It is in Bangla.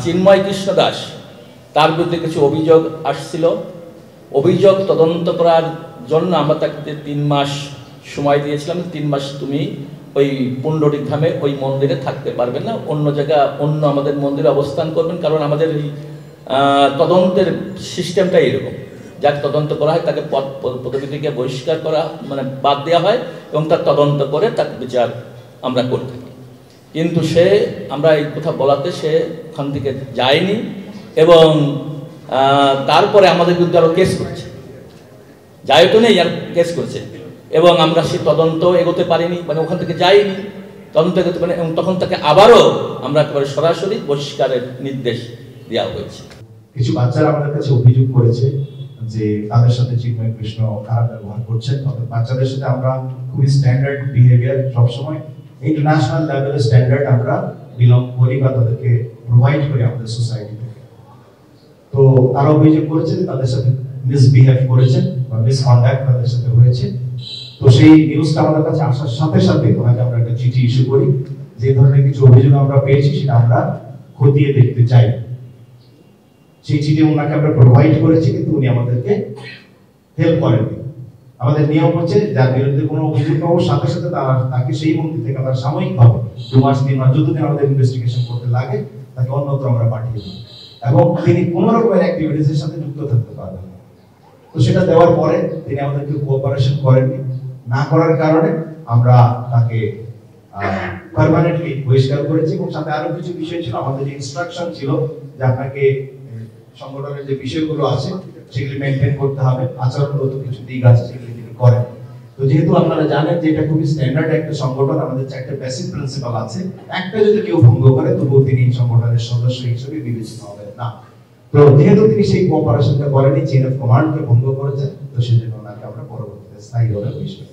চিন্ময় কৃষ্ণ দাস তার বিরুদ্ধে কিছু অভিযোগ আসছিল। অভিযোগ তদন্ত করার জন্য আমরা তাকে 3 মাস সময় দিয়েছিলাম। 3 মাস তুমি ওই পুণ্ডরিক ধামে ওই মন্দিরে থাকতে পারবেন না, অন্য জায়গা অন্য আমাদের মন্দিরে অবস্থান করবেন, কারণ আমাদের এই তদন্তের সিস্টেমটাই এরকম। যাকে তদন্ত করা হয় তাকে পদবি থেকে বহিষ্কার করা মানে বাদ দেওয়া হয় এবং তার তদন্ত করে তার বিচার আমরা করে থাকি। কিন্তু সে আমরা এই কথা বলাতে সে ওখান থেকে যায়নি এবং তারপরে আমাদের বিরুদ্ধে আরও কেস করছে, যাই তো নেই আর কেস করছে এবং আমরা সেই তদন্ত এগোতে পারিনি, মানে ওখান থেকে যাইনি, তদন্ত এগোতে পারিনি এবং তখন তাকে আবারও আমরা একেবারে সরাসরি বহিষ্কারের নির্দেশ দেওয়া হয়েছে। কিছু বাচ্চারা আমাদের কাছে অভিযোগ করেছে যে তাদের সাথে চিন্ময় কৃষ্ণ খারাপ ব্যবহার করছেন। অর্থাৎ বাচ্চাদের সাথে আমরা খুবই স্ট্যান্ডার্ড বিহেভিয়ার, সবসময় ইন্টারন্যাশনাল লেভেলের স্ট্যান্ডার্ড আমরা বিলং করি বা তাদেরকে প্রোভাইড করি আমাদের সোসাইটি থেকে। তো তারা অভিযোগ করেছে যে তাদের সাথে মিসবিহেভ করেছেন বা মিসকন্ডাক্ট তাদের সাথে হয়েছে। তো সেই নিউজটা আমাদের কাছে আসার সাথে সাথে ওনাকে আমরা একটা চিঠি ইস্যু করি, যে ধরনের কিছু অভিযোগ আমরা পেয়েছি সেটা আমরা খতিয়ে দেখতে চাই। সেই চিঠি ওনাকে আমরা প্রোভাইড করেছি, কিন্তু উনি আমাদেরকে হেল্প করেননি। আমাদের নিয়ম হচ্ছে যার বিরুদ্ধে কোনো অভিযোগ পাওয়ার সাথে সাথে তাকে সেই মন্দির থেকে আমরা সাময়িকভাবে 2 মাস 3 মাস যতদিন আমাদের ইনভেস্টিগেশন করতে লাগে তাকে অন্যত্র আমরা পাঠিয়ে দিই এবং তিনি কোনো রকমের অ্যাক্টিভিটিসের সাথে যুক্ত থাকতে পারবেন। তো সেটা দেওয়ার পরে তিনি আমাদেরকে কোঅপারেশন করেননি, না করার কারণে আমরা তাকে পার্মানেন্টলি বহিষ্কার করেছি এবং সাথে আরো কিছু বিষয় ছিল। আমাদের যে ইনস্ট্রাকশন ছিল যে আপনাকে সংগঠনের যে বিষয়গুলো আছে সেগুলি মেনটেন করতে হবে, আচরণগত কিছু দিক আছে সেগুলি তিনি করেন। তো যেহেতু আপনারা জানেন যে এটা খুবই স্ট্যান্ডার্ড একটা সংগঠন, আমাদের 4টা বেসিক প্রিন্সিপাল আছে, একটা যদি কেউ ভঙ্গ করে তবুও তিনি সংগঠনের সদস্য হিসেবে বিবেচিত হবেন না। তো যেহেতু তিনি সেই কোঅপারেশনটা করেনি, চেইন অফ কমান্ডকে ভঙ্গ করেছেন, তো সেজন্য ওনাকে আমরা পরবর্তীতে স্থায়ীভাবে বহিষ্কার